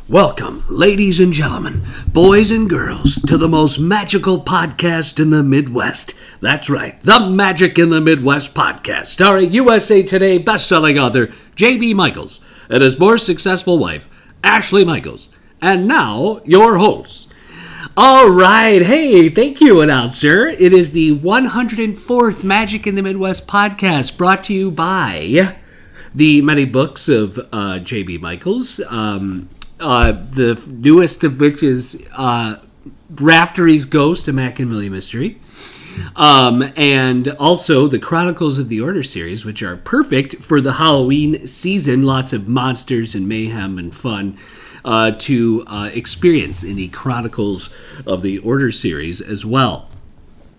Welcome, ladies and gentlemen, boys and girls, to the most magical podcast in the Midwest. That's right, the Magic in the Midwest podcast, starring USA Today best-selling author J.B. Michaels and his more successful wife, Ashley Michaels. And now, your hosts. All right, hey, thank you, announcer. It is the 104th Magic in the Midwest podcast, brought to you by the many books of J.B. Michaels, the newest of which is Raftery's Ghost, a Mac and Millie mystery. And also the Chronicles of the Order series, which are perfect for the Halloween season. Lots of monsters and mayhem and fun to experience in the Chronicles of the Order series as well.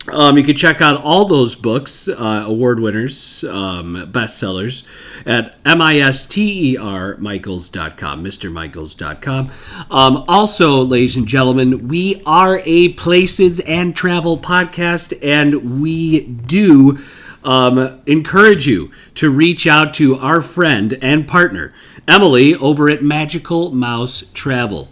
You can check out all those books, award winners, bestsellers, at mistermichaels.com, MrMichaels.com. Also, ladies and gentlemen, we are a places and travel podcast, and we do encourage you to reach out to our friend and partner, Emily, over at Magical Mouse Travel.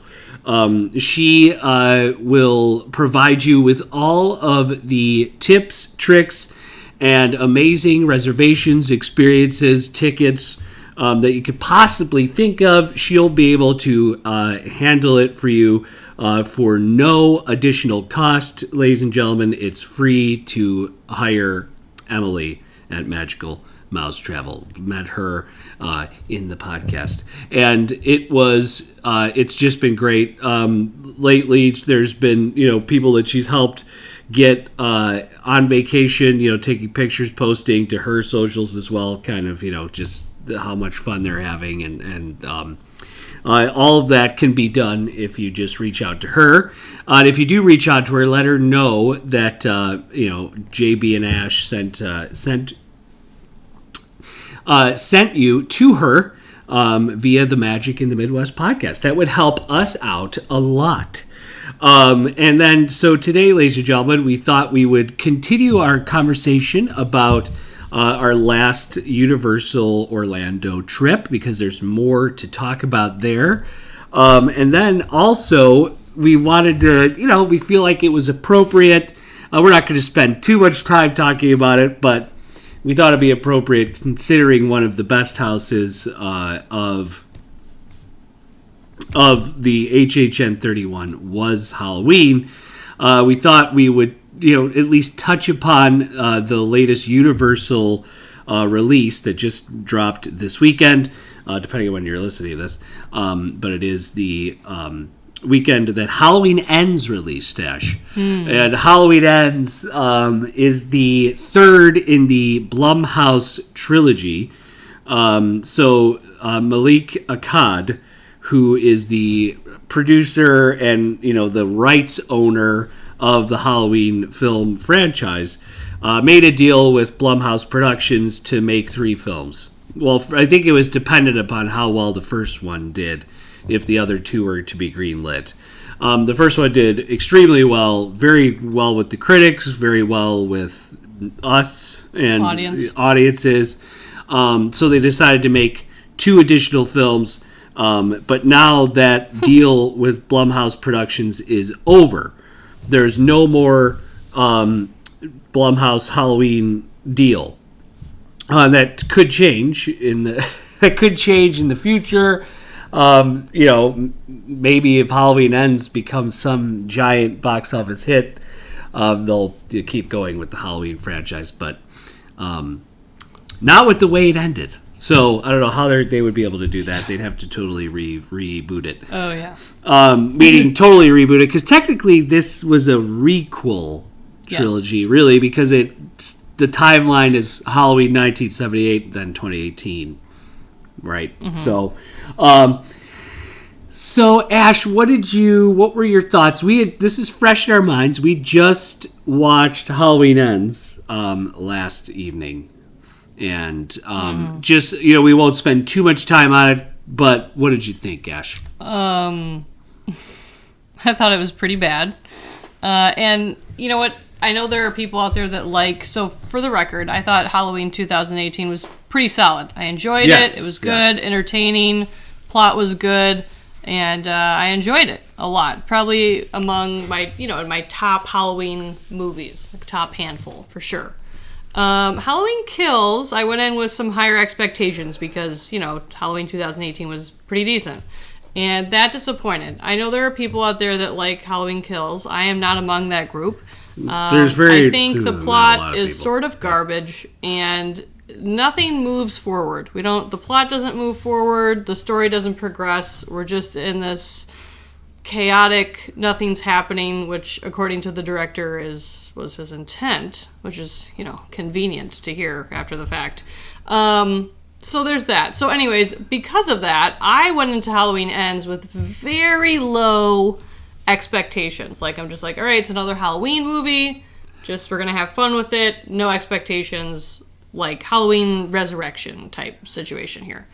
She will provide you with all of the tips, tricks, and amazing reservations, experiences, tickets that you could possibly think of. She'll be able to handle it for you for no additional cost. Ladies and gentlemen, it's free to hire Emily at Magical Mouse Travel. Met her in the podcast, and it's just been great. Lately there's been people that she's helped get on vacation, taking pictures, posting to her socials as well, kind of just how much fun they're having, and all of that can be done if you just reach out to her. And if you do reach out to her, let her know that JB and Ash sent you to her via the Magic in the Midwest podcast. That would help us out a lot. And then, so today, ladies and gentlemen, we thought we would continue our conversation about our last Universal Orlando trip, because there's more to talk about there. And then also, we wanted to, we feel like it was appropriate. We're not going to spend too much time talking about it, but we thought it'd be appropriate, considering one of the best houses of the HHN 31 was Halloween. We thought we would, at least touch upon the latest Universal release that just dropped this weekend, depending on when you're listening to this. But it is the weekend that Halloween Ends released, Ash. And Halloween Ends is the third in the Blumhouse trilogy. So Malik Akkad, who is the producer and the rights owner of the Halloween film franchise, made a deal with Blumhouse Productions to make 3 films. Well, I think it was dependent upon how well the first one did, if the other 2 were to be greenlit. The first one did extremely well, very well with the critics, very well with us and audiences. So they decided to make 2 additional films. But now that deal with Blumhouse Productions is over. There's no more Blumhouse Halloween deal. That could change in the future. Maybe if Halloween Ends becomes some giant box office hit, they'll keep going with the Halloween franchise, but not with the way it ended. So I don't know how they would be able to do that. They'd have to totally reboot it. Oh, yeah. Meaning totally reboot it, because technically this was a requel trilogy, really, because the timeline is Halloween 1978, then 2018. Right. Mm-hmm. So Ash, what were your thoughts? This is fresh in our minds. We just watched Halloween Ends last evening, and just we won't spend too much time on it. But what did you think, Ash? I thought it was pretty bad, and you know what? I know there are people out there that so for the record, I thought Halloween 2018 was pretty solid. I enjoyed it. It was good, entertaining, plot was good. And I enjoyed it a lot. Probably among my, in my top Halloween movies, like top handful for sure. Halloween Kills, I went in with some higher expectations because, Halloween 2018 was pretty decent. And that disappointed. I know there are people out there that like Halloween Kills. I am not among that group. I think the plot is sort of garbage, and nothing moves forward. The plot doesn't move forward. The story doesn't progress. We're just in this chaotic, nothing's happening, which according to the director was his intent, which is, convenient to hear after the fact. So there's that. So anyways, because of that, I went into Halloween Ends with very low expectations. Like, I'm just like, all right, it's another Halloween movie. We're going to have fun with it. No expectations, like Halloween Resurrection type situation here.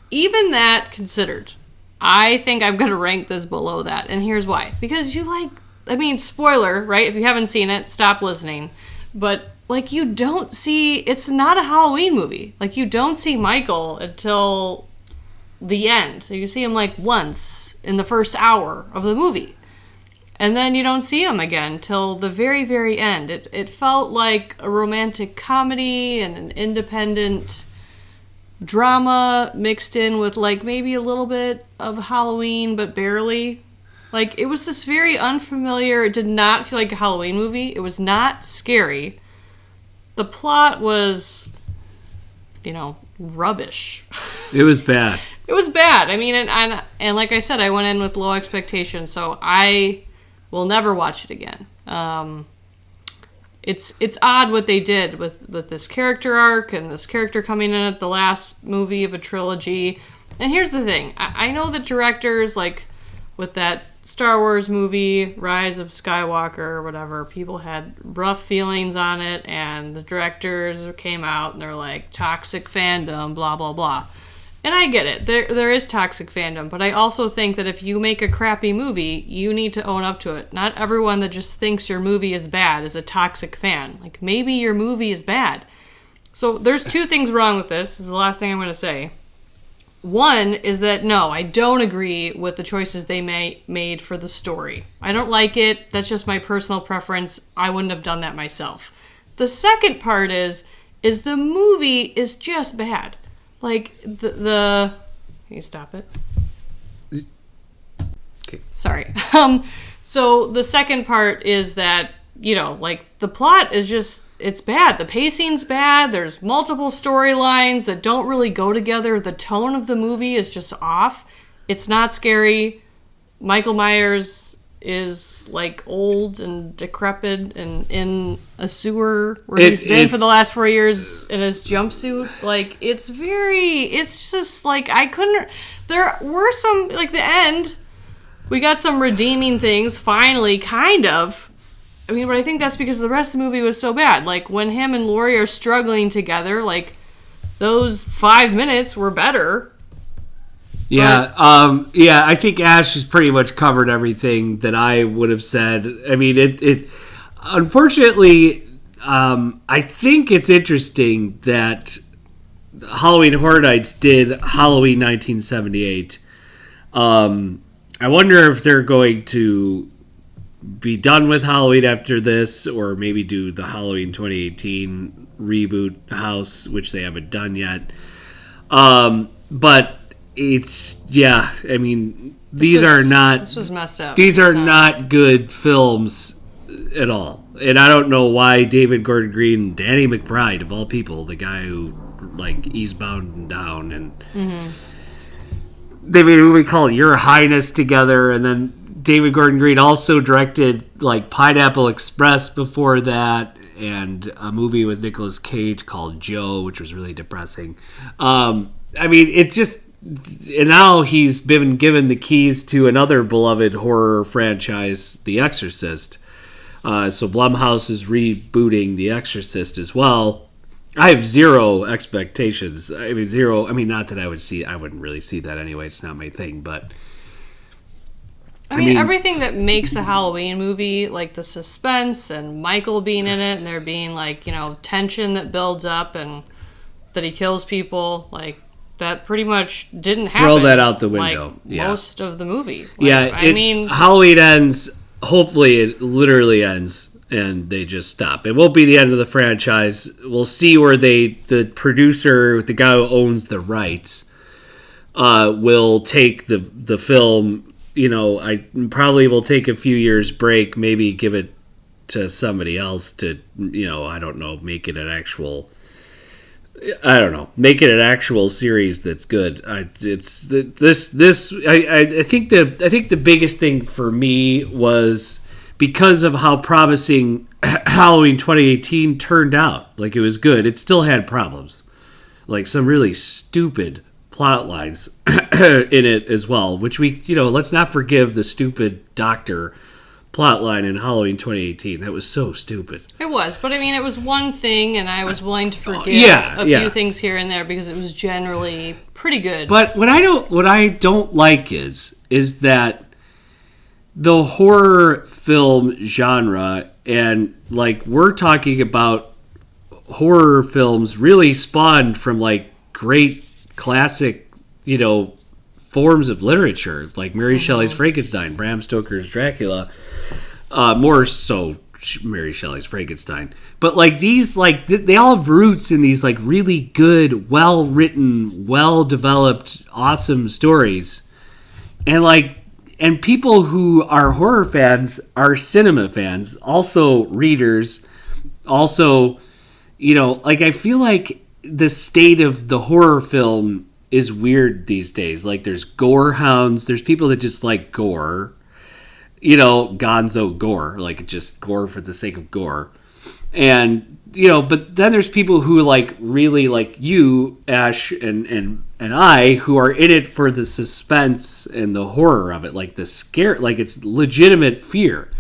Even that considered, I think I'm going to rank this below that. And here's why. Because spoiler, right? If you haven't seen it, stop listening. But, you don't see, it's not a Halloween movie. You don't see Michael until the end. So you see him, once in the first hour of the movie. And then you don't see him again till the very, very end. It felt like a romantic comedy and an independent drama mixed in with maybe a little bit of Halloween, but barely. It was this very unfamiliar, it did not feel like a Halloween movie. It was not scary. The plot was, rubbish. It was bad. It was bad. And like I said, I went in with low expectations, so I will never watch it again. It's odd what they did with this character arc and this character coming in at the last movie of a trilogy. And here's the thing. I know that directors, with that Star Wars movie, Rise of Skywalker or whatever, people had rough feelings on it, and the directors came out and they're like, toxic fandom, blah, blah, blah. And I get it. There is toxic fandom, but I also think that if you make a crappy movie, you need to own up to it. Not everyone that just thinks your movie is bad is a toxic fan. Maybe your movie is bad. So there's two things wrong with this. This is the last thing I'm going to say. One is that, no, I don't agree with the choices they made for the story. I don't like it. That's just my personal preference. I wouldn't have done that myself. The second part is the movie is just bad. Can you stop it? Okay. Sorry. So the second part is that, the plot is just, it's bad. The pacing's bad. There's multiple storylines that don't really go together. The tone of the movie is just off. It's not scary. Michael Myers is old and decrepit and in a sewer where he's been for the last 4 years in his jumpsuit. It's just I couldn't, there were some, the end, we got some redeeming things finally, kind of. But I think that's because the rest of the movie was so bad. When him and Laurie are struggling together, those 5 minutes were better. Yeah, I think Ash has pretty much covered everything that I would have said. It unfortunately, I think it's interesting that Halloween Horror Nights did Halloween 1978. I wonder if they're going to be done with Halloween after this, or maybe do the Halloween 2018 reboot house, which they haven't done yet. But it's, these are not, this was messed up. These are not good films at all. And I don't know why David Gordon Green and Danny McBride, of all people, the guy who Eastbound and Down, and they made a movie called Your Highness together, and then David Gordon Green also directed Pineapple Express before that, and a movie with Nicolas Cage called Joe, which was really depressing. It just, and now he's been given the keys to another beloved horror franchise, The Exorcist. So Blumhouse is rebooting The Exorcist as well. I have zero expectations. Zero. Not that I wouldn't really see that anyway. It's not my thing, but everything that makes a Halloween movie, the suspense and Michael being in it, and there being tension that builds up and that he kills people, that pretty much didn't happen. Throw that out the window. Like most of the movie. Halloween ends. Hopefully, it literally ends, and they just stop. It won't be the end of the franchise. We'll see where the producer, the guy who owns the rights, will take the film. I probably will take a few years break, maybe give it to somebody else to, I don't know, make it an actual series that's good. I think the biggest thing for me was because of how promising Halloween 2018 turned out. Like, it was good. It still had problems, like some really stupid plot lines in it as well, which let's not forgive the stupid doctor plot line in Halloween 2018. That was so stupid. It was, but it was one thing, and I was willing to forgive a few things here and there because it was generally pretty good. But what I don't like is that the horror film genre, and like we're talking about horror films really spawned from like great classic, forms of literature, like Mary Shelley's Frankenstein, Bram Stoker's Dracula, more so Mary Shelley's Frankenstein. But like these, like they all have roots in these like really good, well-written, well-developed, awesome stories. And people who are horror fans are cinema fans, also readers, also, I feel like the state of the horror film is weird these days. Like, there's gore hounds. There's people that just like gore. Gonzo gore. Like, just gore for the sake of gore. And, but then there's people who, like, really, like you, Ash, and I, who are in it for the suspense and the horror of it. Like, the scare, like, it's legitimate fear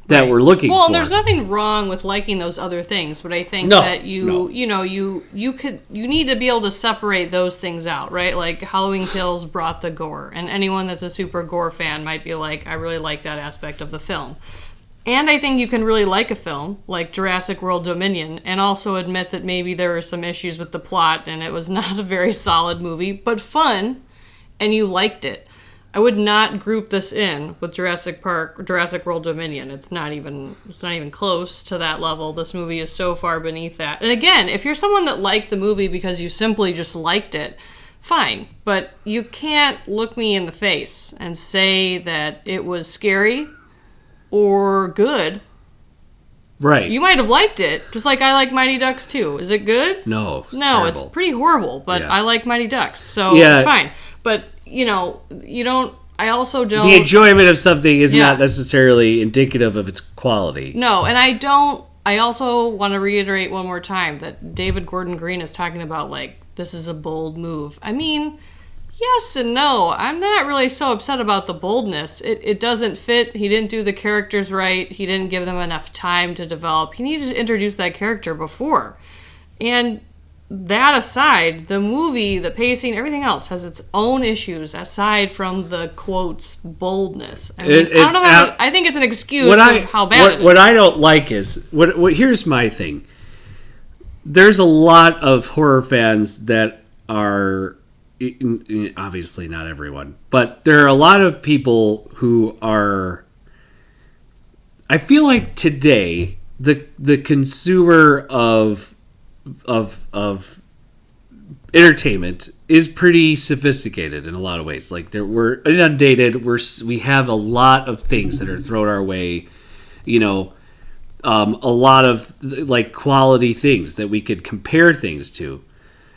that we're looking for. Well, there's nothing wrong with liking those other things, but I think that you need to be able to separate those things out, right? Like, Halloween Kills brought the gore, and anyone that's a super gore fan might be like, I really like that aspect of the film. And I think you can really like a film like Jurassic World Dominion and also admit that maybe there were some issues with the plot and it was not a very solid movie, but fun, and you liked it. I would not group this in with Jurassic World Dominion. It's not even close to that level. This movie is so far beneath that. And again, if you're someone that liked the movie because you simply just liked it, fine. But you can't look me in the face and say that it was scary or good. Right. You might have liked it, just like I like Mighty Ducks 2. Is it good? No. No, it's pretty horrible, but I like Mighty Ducks, so it's fine. But you don't. I also don't. The enjoyment of something is not necessarily indicative of its quality. No, and I don't. I also want to reiterate one more time that David Gordon Green is talking about, like, this is a bold move. I mean, yes and no. I'm not really so upset about the boldness. It doesn't fit. He didn't do the characters right. He didn't give them enough time to develop. He needed to introduce that character before. And that aside, the movie, the pacing, everything else has its own issues aside from the quotes boldness. I mean, I think it's an excuse of how bad it is. What I don't like is here's my thing. There's a lot of horror fans that are, obviously not everyone, but there are a lot of people who are, I feel like today the consumer of entertainment is pretty sophisticated in a lot of ways. Like, we're inundated. We have a lot of things that are thrown our way. A lot of like quality things that we could compare things to.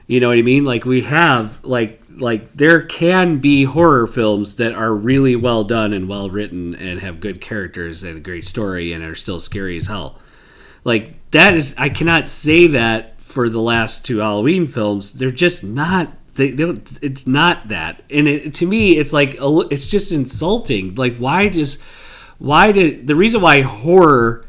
You know what I mean? Like, we have like there can be horror films that are really well done and well written and have good characters and a great story and are still scary as hell. Like, that is, I cannot say that for the last two Halloween films. They're just not. It's not that. And to me, it's like it's just insulting. Like, the reason why horror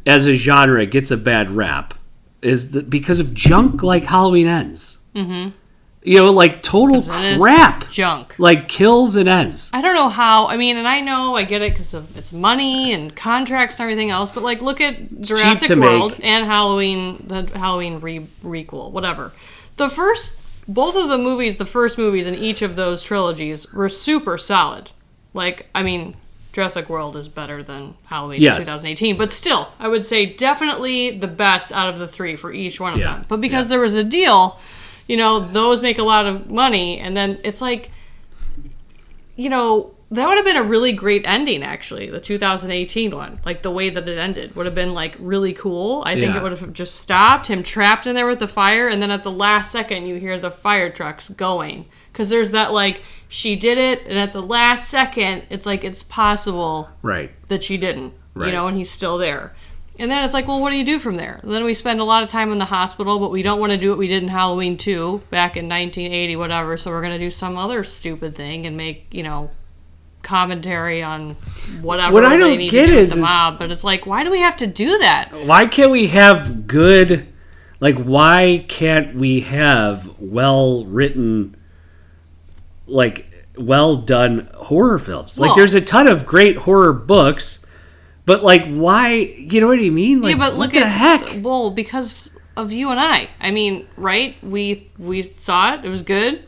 as a genre gets a bad rap is because of junk like Halloween Ends. Mm-hmm. Like total crap. Junk. Like kills and ends. I don't know how. I mean, and I get it because of its money and contracts and everything else, but like, look at Jurassic World and Halloween, the Halloween requel, whatever. The first both of the movies, the first movies in each of those trilogies, were super solid. Like, I mean, Jurassic World is better than Halloween 2018, but still, I would say definitely the best out of the three for each one of them. But because there was a deal, you know, those make a lot of money, and then it's like, you know, that would have been a really great ending, actually, the 2018 one. Like, the way that it ended would have been, like, really cool. I think it would have just stopped, him trapped in there with the fire, and then at the last second, you hear the fire trucks going. Because there's that, like, she did it, and at the last second, it's like, it's possible that she didn't, you know, and he's still there. And then it's like, well, what do you do from there? And then we spend a lot of time in the hospital, but we don't want to do what we did in Halloween 2 back in 1980, whatever, so we're going to do some other stupid thing and make, you know, commentary on whatever what I don't they need get to do is with the mob. But it's like, why do we have to do that? Why can't we have good, like, why can't we have well-written, like, well-done horror films? Like, there's a ton of great horror books, but, like, why, you know what I mean? Like, but what the heck? Well, because of you and I mean, right? We saw it. It was good.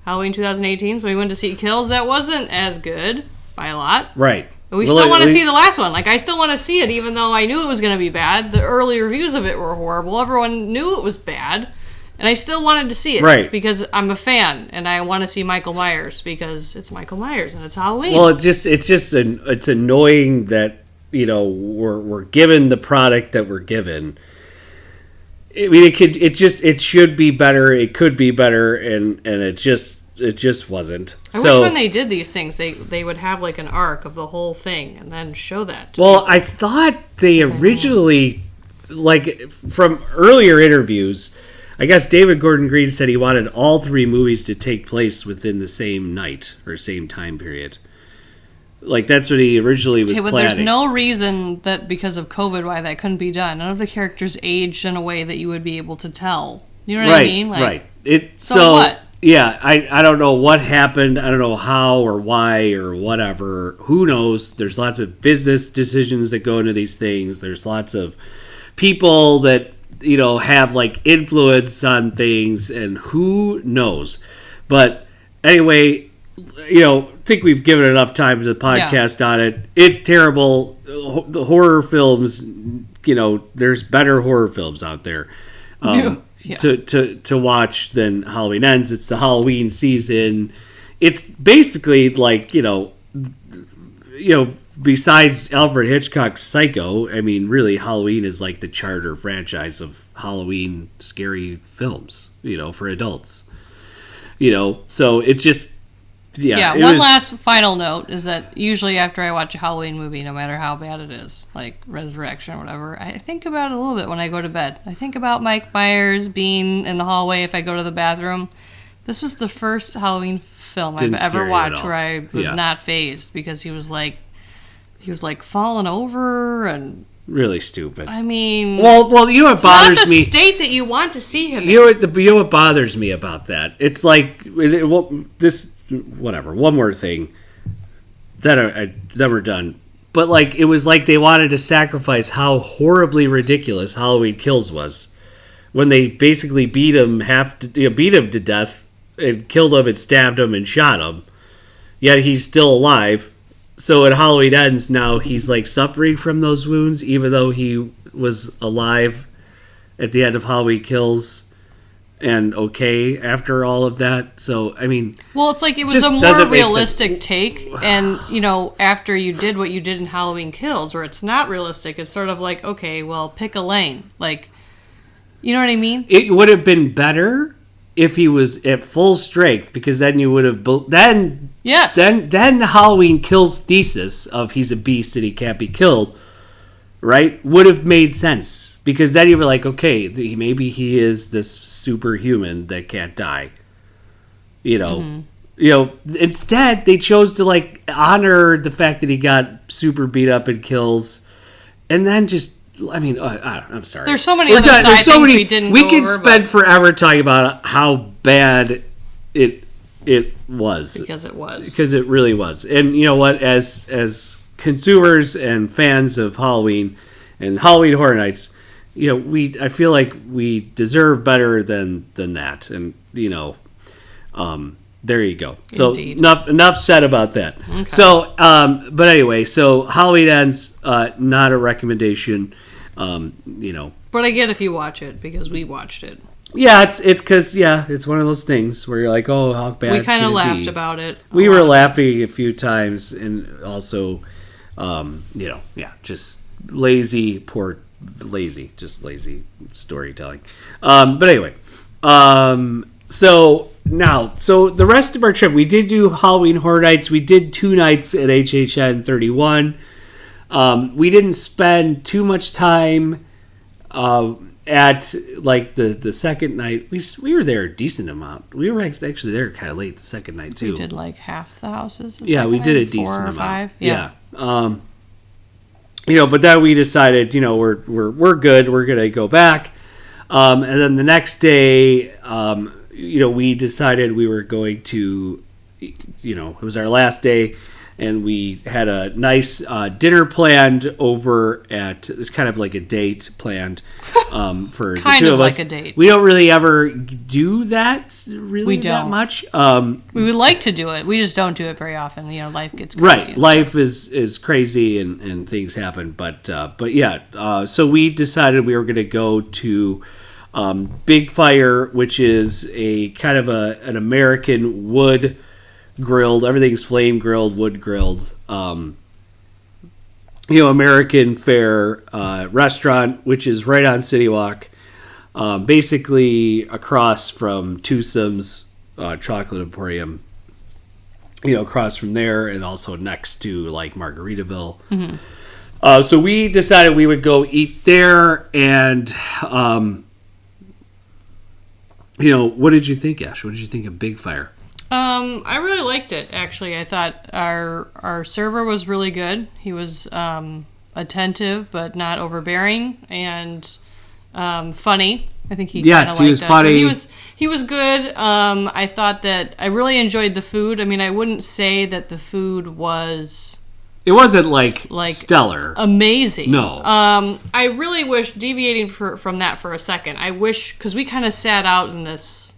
Halloween 2018, so we went to see Kills. That wasn't as good by a lot. Right. But we still want to see the last one. Like, I still want to see it, even though I knew it was going to be bad. The early reviews of it were horrible. Everyone knew it was bad. And I still wanted to see it. Right. Because I'm a fan, and I want to see Michael Myers, because it's Michael Myers, and it's Halloween. Well, it's annoying that, you know, we're given the product that we're given. I mean, it should be better. It could be better, and it just wasn't. I wish when they did these things, they would have like an arc of the whole thing and then show that. Well, I thought they originally, like, from earlier interviews, I guess David Gordon Green said he wanted all three movies to take place within the same night or same time period. Like, that's what he originally was planning. There's no reason that because of COVID why that couldn't be done. None of the characters aged in a way that you would be able to tell. You know what I mean? Like, right. So what? Yeah, I don't know what happened. I don't know how or why or whatever. Who knows? There's lots of business decisions that go into these things. There's lots of people that, you know, have, like, influence on things, and who knows. But anyway, you know, I think we've given enough time to the podcast on it. It's terrible. The horror films, you know, there's better horror films out there to watch than Halloween Ends. It's the Halloween season. It's basically like, you know, besides Alfred Hitchcock's Psycho, I mean, really, Halloween is like the charter franchise of Halloween scary films, you know, for adults. You know, so it just... One last final note is that usually after I watch a Halloween movie, no matter how bad it is, like Resurrection or whatever, I think about it a little bit when I go to bed. I think about Mike Myers being in the hallway if I go to the bathroom. This was the first Halloween film I've ever watched where I was not fazed, because he was like falling over and... Really stupid. I mean... Well, you know what bothers me... It's not the state that you want to see him in. You know what bothers me about that? It's like... Whatever. One more thing. Then we're done. But, like, it was like they wanted to sacrifice how horribly ridiculous Halloween Kills was. When they basically beat him to death and killed him and stabbed him and shot him. Yet he's still alive. So at Halloween Ends now, he's, like, suffering from those wounds, even though he was alive at the end of Halloween Kills and okay after all of that. So, I mean... Well, it's like it was a more realistic take, and, you know, after you did what you did in Halloween Kills, where it's not realistic, it's sort of like, okay, well, pick a lane. Like, you know what I mean? It would have been better if he was at full strength, because then you would have... Then the Halloween Kills thesis of he's a beast and he can't be killed, right, would have made sense. Because then you were like, okay, maybe he is this superhuman that can't die. You know? Mm-hmm. You know, instead, they chose to, like, honor the fact that he got super beat up in Kills. And then just... I mean, I'm sorry. There's so many other side things we didn't go over. We could spend forever talking about how bad it was. Because it was. Because it really was. And you know what? As consumers and fans of Halloween and Halloween Horror Nights, I feel like we deserve better than that, and there you go. So Indeed. enough said about that. Okay. So, but anyway, so Halloween Ends, not a recommendation. But I get if you watch it because we watched it. Yeah, it's because it's one of those things where you're like, oh, how bad. We kind of can it laughed be? about it. We were laughing a few times, and also, just lazy storytelling. But anyway, so the rest of our trip, we did do Halloween Horror Nights. We did 2 nights at HHN 31. We didn't spend too much time at like the second night. We were there a decent amount. We were actually there kind of late the second night too. We did like half the houses. Yeah, we did a decent 4 or amount. 5. Yeah. But then we decided, we're good. We're gonna go back. And then the next day, we decided we were going to, it was our last day, and we had a nice dinner planned over at, it's kind of like a date planned for the Kind two of of us. like a date. We don't really ever do that We that don't. much. We would like to do it. We just don't do it very often. Life gets crazy. Right, and life is crazy and things happen, but yeah. So we decided we were going to go to BigFire, which is a kind of an American wood grilled. Everything's flame grilled, wood grilled. American fare restaurant, which is right on City Walk, basically across from Twosome's Chocolate Emporium. Across from there, and also next to like Margaritaville. Mm-hmm. So we decided we would go eat there, and what did you think, Ash? What did you think of BigFire? I really liked it, actually. I thought our server was really good. He was attentive but not overbearing, and funny. I think he yes, he was us. funny. So he was good. I thought that I really enjoyed the food. I mean, I wouldn't say that the food was... It wasn't like stellar. Amazing. No. I really wish, deviating from that for a second, I wish, because we kind of sat out in this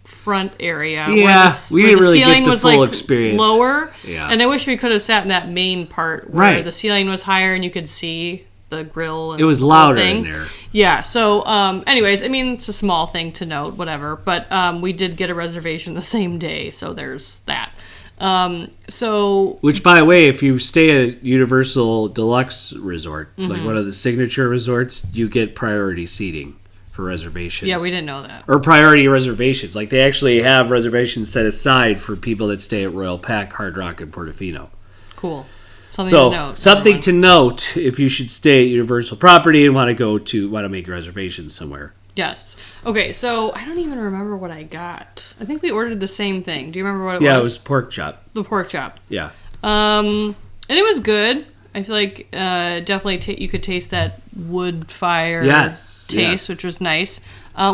front area where we didn't really ceiling get the was full like experience. Lower. Yeah. And I wish we could have sat in that main part where the ceiling was higher and you could see the grill. And it was louder in there. Yeah. So, anyways, I mean, it's a small thing to note, whatever. But we did get a reservation the same day, so there's that. Which, by the way, if you stay at Universal Deluxe Resort, like one of the signature resorts, you get priority seating for reservations. Yeah, we didn't know that. Or priority reservations. Like, they actually have reservations set aside for people that stay at Royal Pack, Hard Rock, and Portofino. Cool. Something to note if you should stay at Universal property and want to make reservations somewhere. Yes. Okay, so I don't even remember what I got. I think we ordered the same thing. Do you remember what it was? Yeah, it was pork chop. The pork chop. Yeah. And it was good. I feel like definitely you could taste that wood fire taste, which was nice.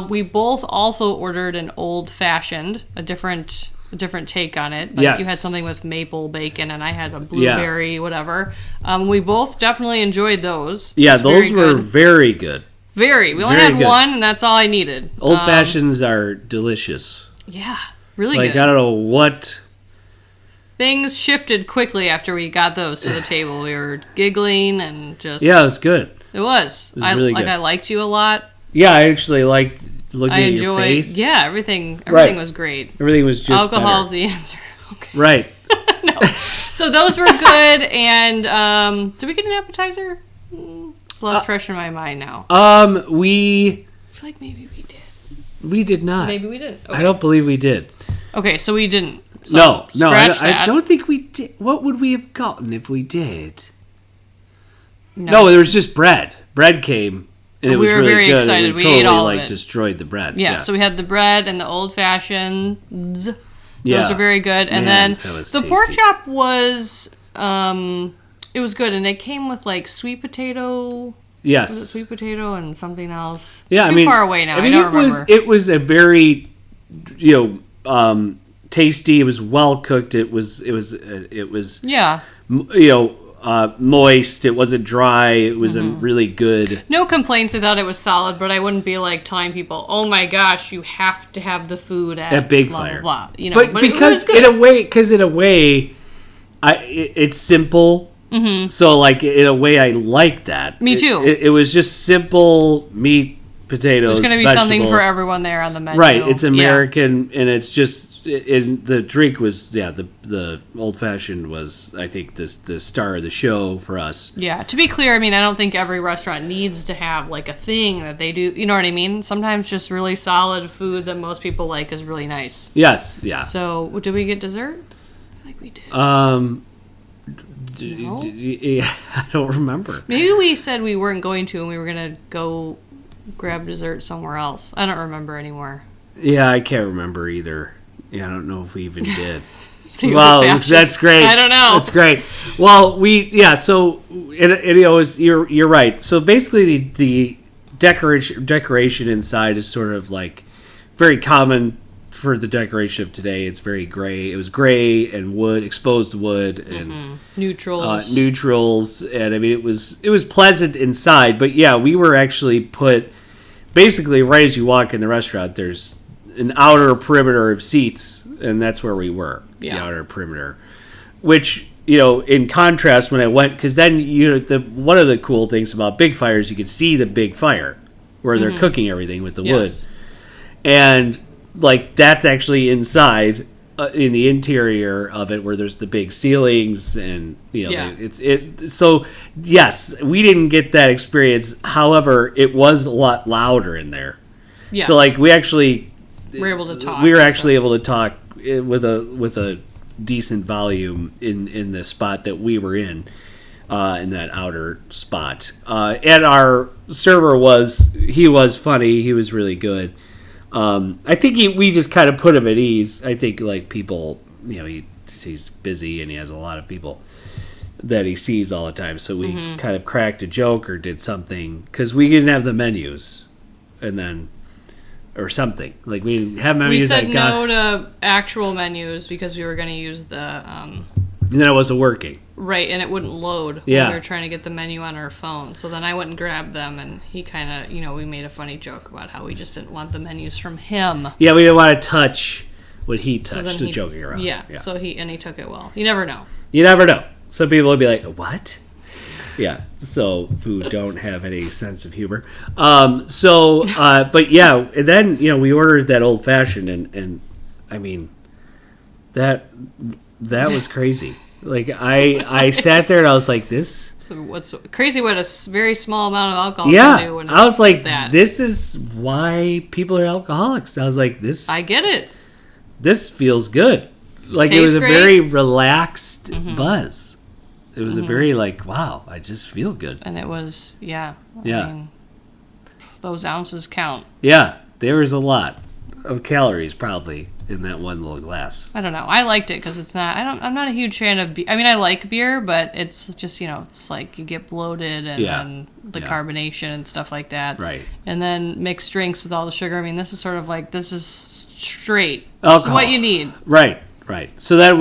We both also ordered an old fashioned, a different take on it. Like you had something with maple bacon, and I had a blueberry, whatever. We both definitely enjoyed those. Yeah, those were very good. Very. We only had one, and that's all I needed. Old fashions are delicious. Yeah, really good. I don't know what... Things shifted quickly after we got those to the table. We were giggling and just... Yeah, it was good. It was. Really good. I liked you a lot. Yeah, I actually liked looking at your face. Yeah, everything was great. Everything was just Alcohol's better. the answer. Okay. Right. No. So those were good, and did we get an appetizer? It's less fresh in my mind now. I feel like maybe we did. We did not. Maybe we did. Okay. I don't believe we did. Okay, so we didn't. So no, I don't think we did. What would we have gotten if we did? No, there was just bread. Bread came, and it was really very good. excited. And we totally ate all of it. Destroyed the bread. Yeah, so we had the bread and the old fashions. Yeah. Those are very good. And Man, then the tasty. pork chop was it was good, and it came with like sweet potato. Yes. Was it sweet potato and something else? Yeah, Too far away now. I don't remember. It was a very, tasty. It was well cooked. It was. Yeah. moist. It wasn't dry. It was a really good. No complaints. I thought it was solid, but I wouldn't be like telling people, "Oh my gosh, you have to have the food at BigFire." Blah, blah, blah. You know, But because in a way, it's simple. Mm-hmm. So like in a way, I like that. Me too. It was just simple meat, potatoes. There's going to be something for everyone there on the menu. Right. It's American, and it's just. The drink was the old fashioned was, I think, the star of the show for us. Yeah, to be clear, I mean, I don't think every restaurant needs to have like a thing that they do. You know what I mean? Sometimes just really solid food that most people like is really nice. Yes, yeah. So, did we get dessert? I think we did. No? I don't remember. Maybe we said we weren't going to, and we were gonna go grab dessert somewhere else. I don't remember anymore. Yeah, I can't remember either. Yeah, I don't know if we even did. Well, that's great. I don't know. That's great. Well, so you're right. So basically, the decoration inside is sort of like very common for the decoration of today. It's very gray. It was gray and wood, exposed wood, and neutrals, and I mean it was pleasant inside. But yeah, we were actually put basically right as you walk in the restaurant. There's an outer perimeter of seats, and that's where we were. Yeah. The outer perimeter, which in contrast when I went, because then one of the cool things about BigFire is you could see the big fire where they're cooking everything with the wood, and like that's actually inside in the interior of it where there's the big ceilings and so yes, we didn't get that experience. However, it was a lot louder in there. Yes. So like we're able to talk. We were actually able to talk with a decent volume in the spot that we were in that outer spot. And our server was funny. He was really good. I think we just kind of put him at ease. I think like people, he's busy and he has a lot of people that he sees all the time. So we kind of cracked a joke or did something because we didn't have the menus, and then. Or something like we didn't have menus. We said no to actual menus because we were going to use the. And then it wasn't working. Right, and it wouldn't load when we were trying to get the menu on our phone. So then I went and grabbed them, and he kind of, we made a funny joke about how we just didn't want the menus from him. Yeah, we didn't want to touch what he touched. So joking around. Yeah. So he took it well. You never know. You never know. Some people would be like, "What?" Yeah, so who don't have any sense of humor. But yeah, and then we ordered that old fashioned, and I mean, that was crazy. Like I sat there and I was like, this. So what's crazy? What a very small amount of alcohol can do. When I was like, this is why people are alcoholics. I was like, this. I get it. This feels good. Like Tastes it was a great. Very relaxed buzz. It was a very wow, I just feel good. And it was, I mean, those ounces count. Yeah, there was a lot of calories probably in that one little glass. I don't know. I liked it because it's not, I'm not a huge fan of beer. I mean, I like beer, but it's just, it's like you get bloated and then the carbonation and stuff like that. Right. And then mixed drinks with all the sugar. I mean, this is sort of this is straight. Alcohol. This is what you need. Right. Right. So that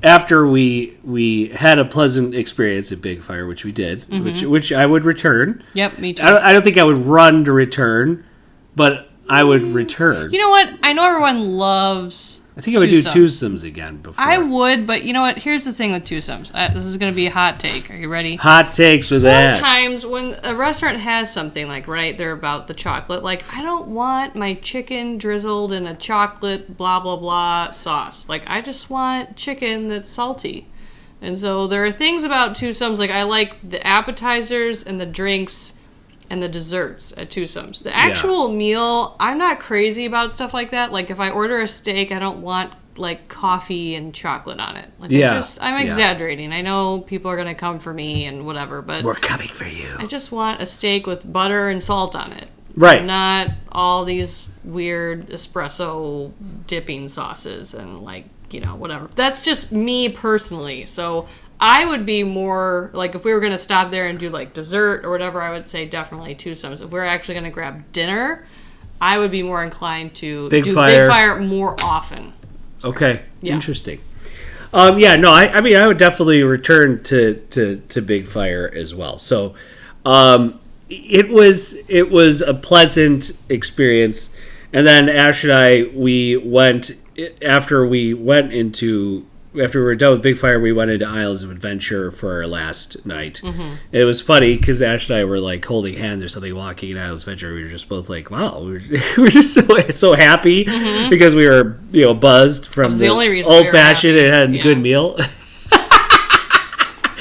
after we had a pleasant experience at BigFire, which we did, which I would return. Yep, me too. I don't think I would run to return, but I would return. You know what? I know everyone loves. I think I would do twosomes again before. I would, but you know what? Here's the thing with twosomes. This is going to be a hot take. Are you ready? Hot takes with that. Sometimes when a restaurant has something they're about the chocolate. I don't want my chicken drizzled in a chocolate blah blah blah sauce. I just want chicken that's salty. And so there are things about twosomes. I like the appetizers and the drinks and the desserts at twosomes. The actual meal, I'm not crazy about stuff like that. If I order a steak, I don't want coffee and chocolate on it. I'm exaggerating. I know people are gonna come for me and whatever, but we're coming for you. I just want a steak with butter and salt on it. Right. Not all these weird espresso dipping sauces and whatever. That's just me personally. So I would be more if we were going to stop there and do dessert or whatever, I would say definitely twosomes. If we're actually going to grab dinner, I would be more inclined to do BigFire more often. Okay. Yeah. Interesting. Yeah, no, I mean, I would definitely return to BigFire as well. So, it was a pleasant experience, and then Ash and I after we were done with BigFire, we went into Isles of Adventure for our last night. Mm-hmm. It was funny because Ash and I were like holding hands or something, walking in Isles of Adventure. We were just both like, "Wow, we're just so happy," because we were buzzed from the old fashioned and had a good meal.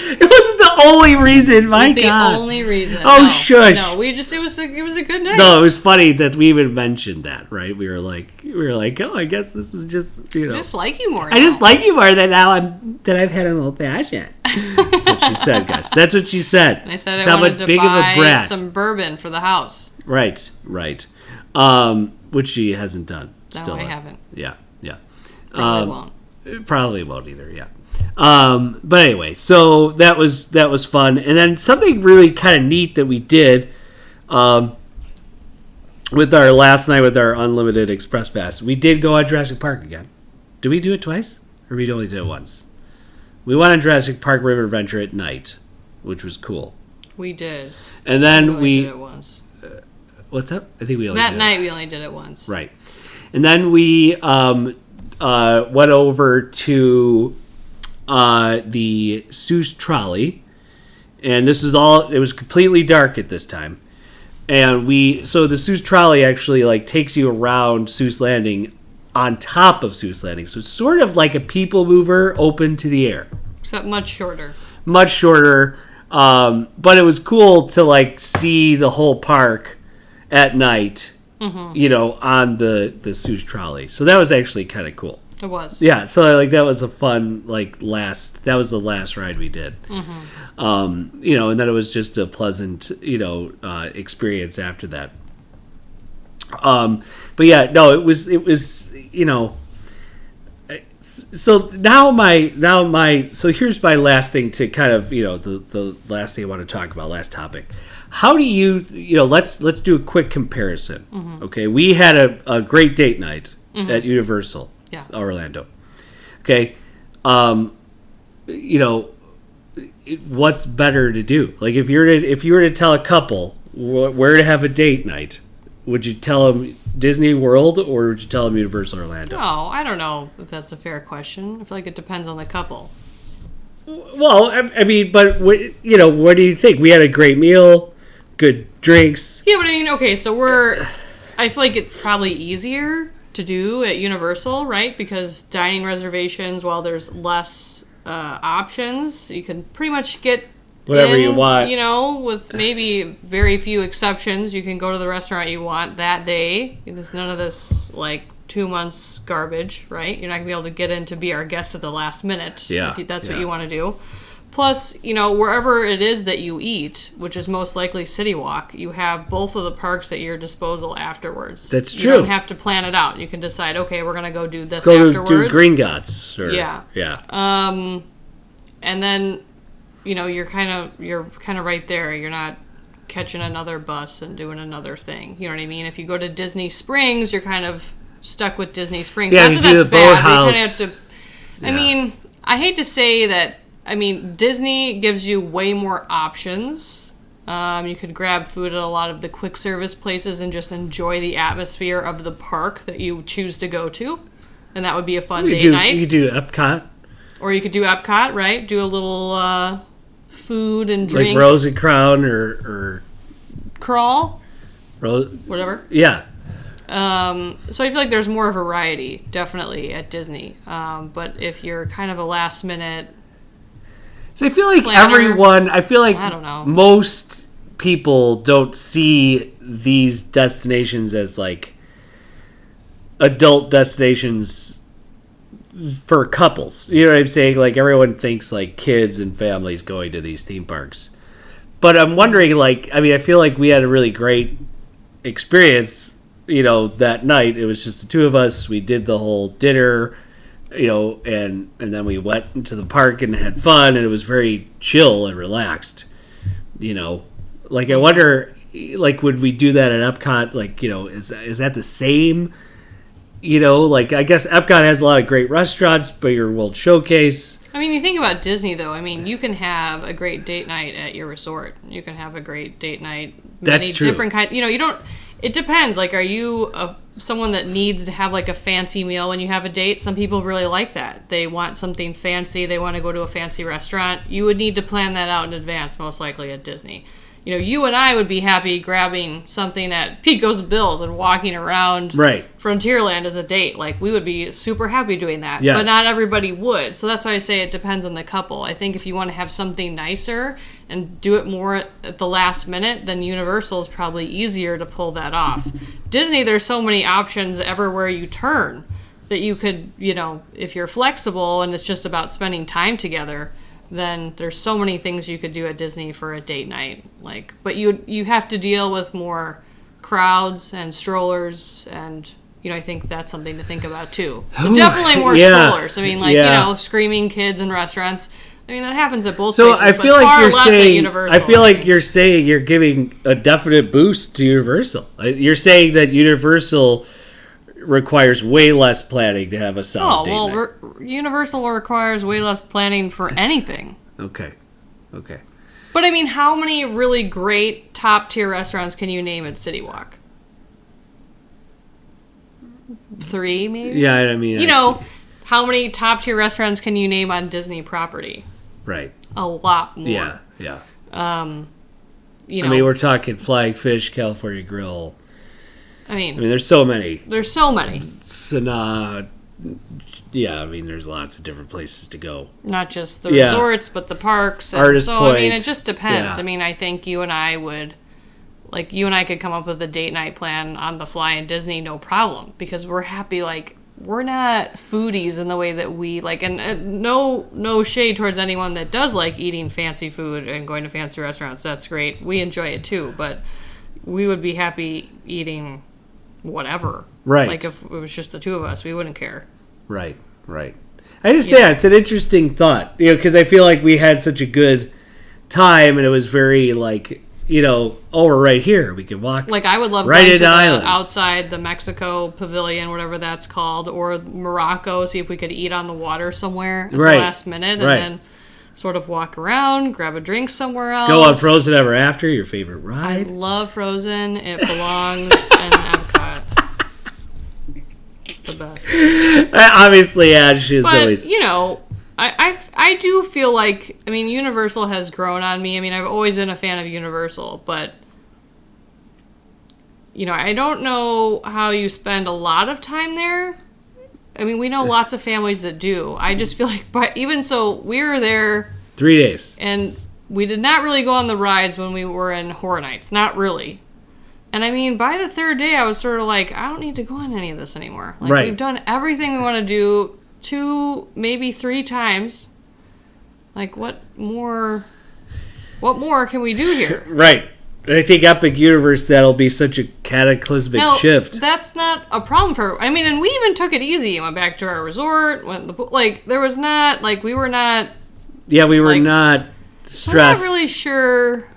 It wasn't the only reason. My God, the only reason. Oh, no, shush! No, it was a good night. No, it was funny that we even mentioned that. Right? We were like, oh, I guess this is just I just like you more. I just like you more that I've had an old fashioned. That's what she said, guys. That's what she said. And I said I wanted to buy some bourbon for the house. Right. Which she hasn't done. No, I haven't. Yeah. Probably won't. Either. Yeah. But anyway, so that was fun, and then something really kind of neat that we did, with our last night with our unlimited express pass. We did go on Jurassic Park again. Did we do it twice, or we only did it once? We went on Jurassic Park River Adventure at night, which was cool. We did. And then we did it once. What's up? I think we only that did night. We only did it once. Right, and then we went over to the Seuss trolley, and it was completely dark at this time, and so the Seuss trolley actually like takes you around Seuss Landing on top of Seuss Landing, so it's sort of like a people mover open to the air, except much shorter, but it was cool to like see the whole park at night, on the Seuss trolley, so that was actually kind of cool. It was. Yeah, so like that was a fun that was the last ride we did. Mm-hmm. And then it was just a pleasant, experience after that. But yeah, no, it was so so here's my last thing to kind of, the last thing I want to talk about, last topic. How do you let's do a quick comparison. Mm-hmm. Okay, we had a great date night at Universal. Yeah. Orlando. Okay. What's better to do? Like if you were to tell a couple where to have a date night, would you tell them Disney World or would you tell them Universal Orlando? No, I don't know if that's a fair question. I feel like it depends on the couple. Well, I mean, but what do you think? We had a great meal, good drinks. Yeah, but I mean, okay, so I feel like it's probably easier to do at Universal, right? Because dining reservations, while there's less options, you can pretty much get whatever you want. With maybe very few exceptions, you can go to the restaurant you want that day. There's none of this like 2 months garbage, right? You're not gonna be able to get in to be our guest at the last minute. Yeah, if that's what you want to do. Plus, wherever it is that you eat, which is most likely City Walk, you have both of the parks at your disposal afterwards. That's true. You don't have to plan it out. You can decide, okay, we're going to go do this afterwards. Go do Gringotts. Yeah. And then, you're kind of right there. You're not catching another bus and doing another thing. You know what I mean? If you go to Disney Springs, you're kind of stuck with Disney Springs. Yeah, not that you do that's the bad. boathouse. You kind of have to. I mean, I hate to say that. I mean, Disney gives you way more options. You could grab food at a lot of the quick service places and just enjoy the atmosphere of the park that you choose to go to. And that would be a fun date night. You could do Epcot. Or you could do Epcot, right? Do a little food and drink. Like Rose and Crown or Crawl. Whatever. Yeah. So I feel like there's more variety, definitely, at Disney. But if you're kind of a last minute... So I feel like I don't know. Most people don't see these destinations as like adult destinations for couples. You know what I'm saying? Like everyone thinks like kids and families going to these theme parks. But I'm wondering, like, I mean, I feel like we had a really great experience, that night. It was just the two of us. We did the whole dinner. And then we went into the park and had fun, and it was very chill and relaxed. Like I wonder, like, would we do that at Epcot? Like, is that the same? like, I guess Epcot has a lot of great restaurants, but your World Showcase. I mean, you think about Disney, though. I mean, you can have a great date night at your resort. You can have a great date night. That's true. Different kind. You don't. It depends. Like, are you someone that needs to have like a fancy meal when you have a date? Some people really like that. They want something fancy. They want to go to a fancy restaurant. You would need to plan that out in advance, most likely at Disney. You and I would be happy grabbing something at Pico's Bills and walking around Frontierland as a date. Like, we would be super happy doing that. Yes. But not everybody would. So that's why I say it depends on the couple. I think if you want to have something nicer and do it more at the last minute, then Universal is probably easier to pull that off. Disney, there's so many options everywhere you turn that you could, if you're flexible and it's just about spending time together, then there's so many things you could do at Disney for a date night. But you have to deal with more crowds and strollers, and I think that's something to think about too. But definitely more strollers. I mean, screaming kids in restaurants. I mean, that happens at both places. So I feel like you're saying you're giving a definite boost to Universal. You're saying that Universal requires way less planning to have a solid date night. Universal requires way less planning for anything. Okay. But I mean, how many really great top tier restaurants can you name at City Walk? 3, maybe? Yeah, I mean... how many top tier restaurants can you name on Disney property? Right. A lot more. Yeah. I mean, we're talking Flying Fish, California Grill. I mean, there's so many. Sanaa. Yeah, I mean, there's lots of different places to go. Not just the resorts, but the parks. Artist Point. I mean, it just depends. Yeah. I mean, I think you and I could come up with a date night plan on the fly in Disney, no problem, because we're happy. Like, we're not foodies in the way that we like, and no shade towards anyone that does like eating fancy food and going to fancy restaurants. That's great. We enjoy it too, but we would be happy eating whatever. Right. Like, if it was just the two of us, we wouldn't care. Right. I just it's an interesting thought, because I feel like we had such a good time, and it was very like, we're right here, we can walk. Like, I would love right going to islands. outside the Mexico Pavilion, whatever that's called, or Morocco, see if we could eat on the water somewhere at the last minute, and then sort of walk around, grab a drink somewhere else. Go on Frozen Ever After, your favorite ride. I love Frozen. It belongs in Epcot. It's the best. Obviously, Ash is always... I do feel like, I mean, Universal has grown on me. I mean, I've always been a fan of Universal, but, I don't know how you spend a lot of time there. I mean, we know lots of families that do. I just feel like, even so, we were there 3 days. And we did not really go on the rides when we were in Horror Nights. Not really. And I mean, by the third day, I was sort of like, I don't need to go on any of this anymore. Like, we've done everything we want to do 2, maybe 3 times. Like, what more can we do here? Right. And I think Epic Universe, that'll be such a cataclysmic shift. That's not a problem for... I mean, and we even took it easy. Went back to our resort. There was not... Like, we were not... Yeah, we were not stressed. I'm not really sure...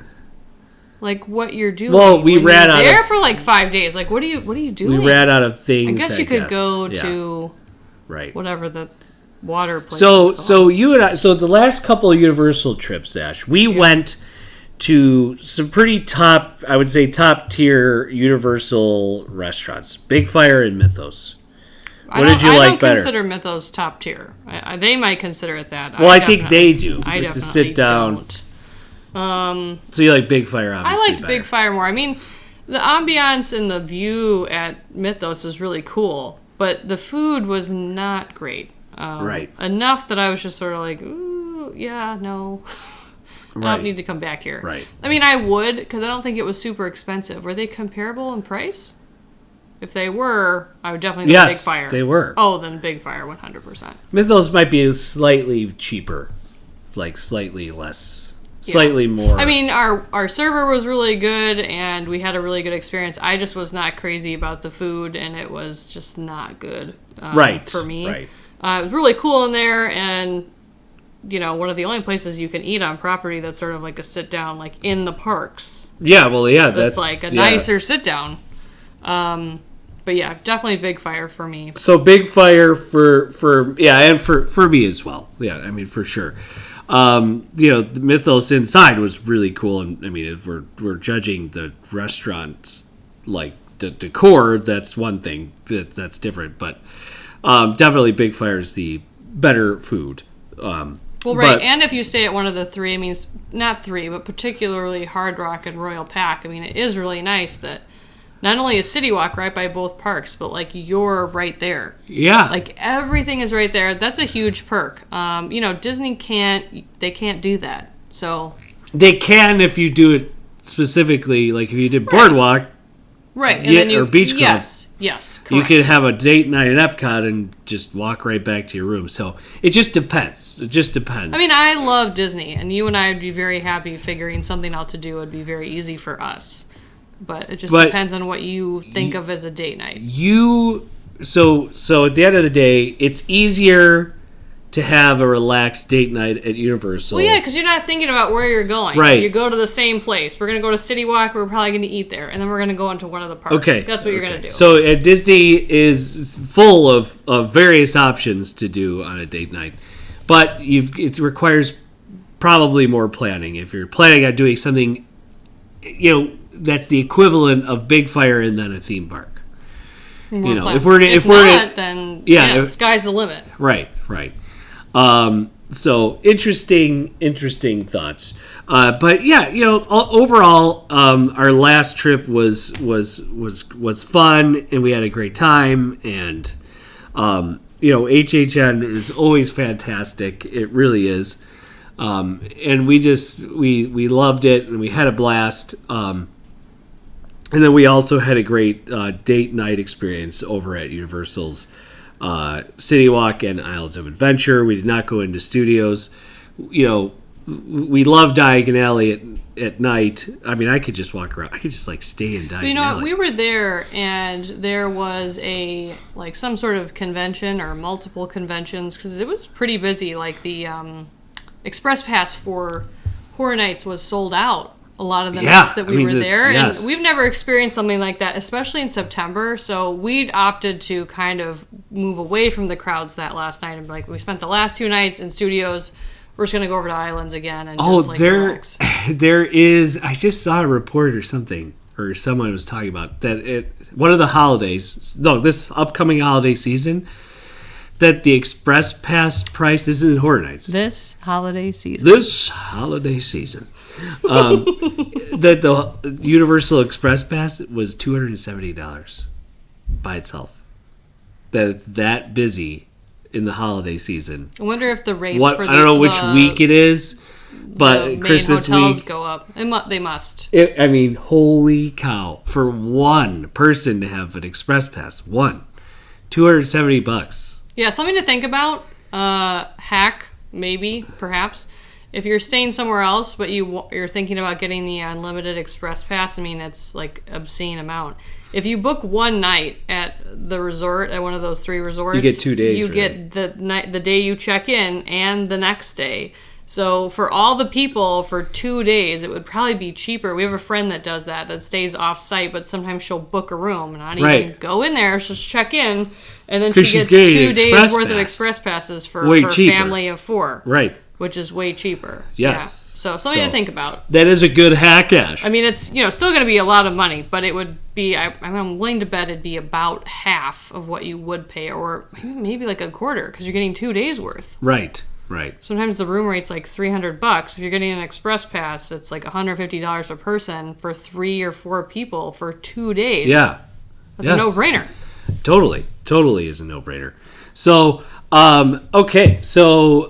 Like, what you're doing. Well, we ran out there for like 5 days. Like, what are you doing? We ran out of things. I guess you could go to whatever the water place. So you and I. So the last couple of Universal trips, Ash, we went to some pretty top tier Universal restaurants, BigFire and Mythos. What did you like better? I don't consider Mythos top tier. They might consider it that. Well, I think they do. It's a sit down. Don't. So you like BigFire, obviously. I liked BigFire more. I mean, the ambiance and the view at Mythos was really cool, but the food was not great. Enough that I was just sort of like, ooh, yeah, no. I don't need to come back here. Right. I mean, I would, because I don't think it was super expensive. Were they comparable in price? If they were, I would definitely go BigFire. Yes, they were. Oh, then BigFire, 100%. Mythos might be slightly cheaper, like slightly less, slightly more. I mean, our server was really good, and we had a really good experience. I just was not crazy about the food, and it was just not good for me. Right. It was really cool in there, and one of the only places you can eat on property that's sort of like a sit down, like in the parks. Yeah, well, yeah, that's like a nicer sit down. But But yeah, definitely BigFire for me. So BigFire and for me as well. Yeah, I mean for sure. The mythos inside was really cool, and I mean if we're judging the restaurants like the decor, that's one thing that's different, but definitely BigFire is the better food. Well, right, and if you stay at one of the three, I mean, not three, but particularly Hard Rock and Royal Pack, I mean, it is really nice that not only is City Walk right by both parks, but, like, you're right there. Yeah. Like, everything is right there. That's a huge perk. Disney they can't do that, so. They can if you do it specifically, like if you did Boardwalk. Right, and then or Beach Club. Yes, correct. You could have a date night at Epcot and just walk right back to your room. So it just depends. I mean, I love Disney, and you and I would be very happy figuring something out to do. It would be very easy for us. But it just depends on what you think of as a date night. So at the end of the day, it's easier to have a relaxed date night at Universal. Well, yeah, because you're not thinking about where you're going. Right. You go to the same place. We're going to go to City Walk. We're probably going to eat there. And then we're going to go into one of the parks. Okay. That's what you're going to do. So at Disney is full of various options to do on a date night. But it requires probably more planning. If you're planning on doing something, that's the equivalent of BigFire and then a theme park. Then sky's the limit. Right. So interesting thoughts. But yeah, overall, our last trip was fun, and we had a great time. And HHN is always fantastic. It really is. And we loved it, and we had a blast. And then we also had a great date night experience over at Universal's City Walk and Islands of Adventure. We did not go into studios. We love Diagon Alley at night. I mean, I could just walk around. I could just stay in Diagon Alley. We were there, and there was some sort of convention or multiple conventions because it was pretty busy. Like the Express Pass for Horror Nights was sold out a lot of the nights that we were there. Yes. And we've never experienced something like that, especially in September. So we'd opted to kind of move away from the crowds that last night. And we spent the last 2 nights in studios. We're just going to go over to Islands again and relax. There is, I just saw a report or something, or someone was talking about that one of the holidays, this upcoming holiday season, that the Express Pass price isn't Horror Nights. This holiday season. That the Universal Express Pass was $270 by itself. That it's that busy in the holiday season. I wonder if the rates I don't know which week it is, but the Christmas main hotels week go up. They must. I mean, holy cow! For one person to have an Express Pass, $270. Yeah, something to think about. Hack, maybe, perhaps. If you're staying somewhere else, but you're thinking about getting the unlimited Express Pass, I mean, it's obscene amount. If you book one night at the resort, at one of those 3 resorts, you get 2 days. You get the day you check in and the next day. So for all the people for 2 days, it would probably be cheaper. We have a friend that does that stays off site, but sometimes she'll book a room, not even go in there, just check in, and then she gets 2 days worth of Express Passes for her family of 4. Right. Which is way cheaper. Yes. Yeah. So something to think about. That is a good hack, Ash. I mean, it's still going to be a lot of money, but it would be, I'm willing to bet it'd be about half of what you would pay, or maybe like a quarter, because you're getting 2 days worth. Right. Sometimes the room rate's like $300. If you're getting an Express Pass, it's like $150 a person for 3 or 4 people for 2 days. Yeah. That's a no-brainer. Totally is a no-brainer. So, okay. So,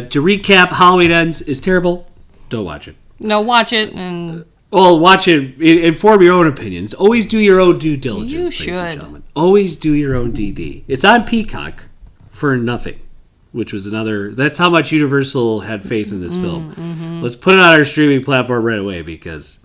to recap, Halloween Ends is terrible. Don't watch it. No, watch it and... Well, watch it. Inform your own opinions. Always do your own due diligence, ladies and gentlemen. Always do your own DD. It's on Peacock for nothing, which was another... That's how much Universal had faith in this film. Mm-hmm. Let's put it on our streaming platform right away because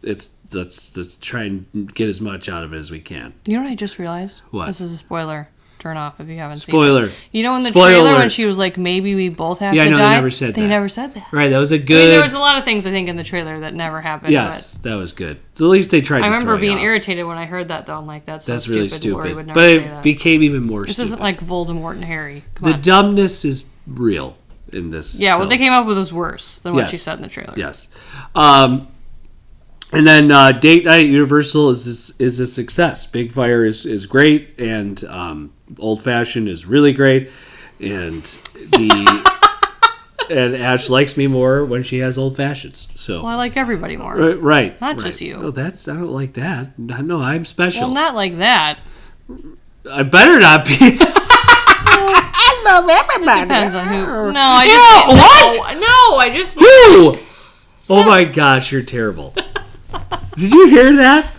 let's try and get as much out of it as we can. You know what I just realized? What? This is a spoiler. turn off if you haven't Spoiler. seen it. You know in the Spoiler trailer alert. when she was like, maybe we both have to I know, die? they never said that. They never said that. Right, that was a I good... mean, there was a lot of things, I think, in the trailer that never happened. Yes, that was good. At least they tried I to remember throw being you off. irritated when I heard that, though. I'm like, that's so really stupid. Lori stupid. would never But say it that. became even more This stupid. isn't like Voldemort and Harry. Come The on. dumbness is real in this Yeah, film. what they came up with was worse than what Yes. she said in the trailer. Yes. And then Date Night at Universal is a success. BigFire is great, and Old Fashioned is really great, and and Ash likes me more when she has Old Fashions. So Well, I like everybody more. right, Not right. just you. No, I don't like that. No, I'm special. Well, not like that. I better not be. I love everybody. Depends on who. No, I just. What? No, I just. Who? Oh my gosh, you're terrible. Did you hear that?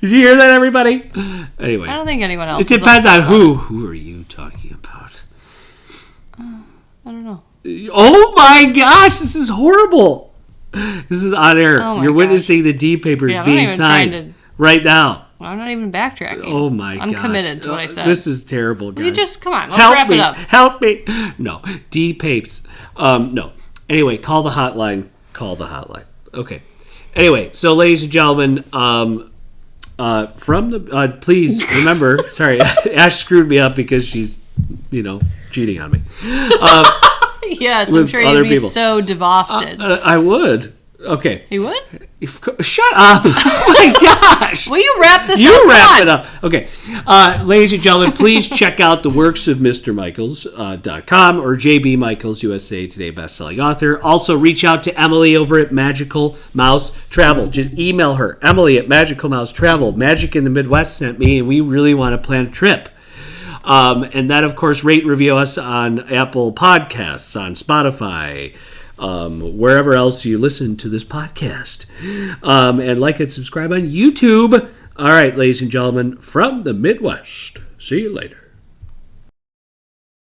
Did you hear that, everybody? Anyway. I don't think anyone else. It depends on who. Who are you talking about? I don't know. Oh my gosh, this is horrible. This is on air. Oh my You're gosh. witnessing the D papers Yeah, I'm not being even trying signed right now. I'm not even backtracking. Oh my gosh. I'm committed to what I said. This is terrible, guys. You just come on. Let's Help wrap me. it up. Help me. No. D papes. No. Anyway, call the hotline. Call the hotline. Okay. Anyway, so ladies and gentlemen, from the please remember. Sorry, Ash screwed me up because she's cheating on me. Yes, I'm with sure you'd other be people. so devastated. I would. Okay. He would? Shut up. Oh my gosh. Will you wrap this up? You wrap Come it on. up. Okay. Ladies and gentlemen, please check out the works of MrMichaels.com or JB Michaels, USA Today bestselling author. Also, reach out to Emily over at Magical Mouse Travel. Just email her, Emily at Magical Mouse Travel. Magic in the Midwest sent me, and we really want to plan a trip. And then, of course, rate and review us on Apple Podcasts, on Spotify, wherever else you listen to this podcast. And like and subscribe on YouTube. All right, ladies and gentlemen, from the Midwest. See you later.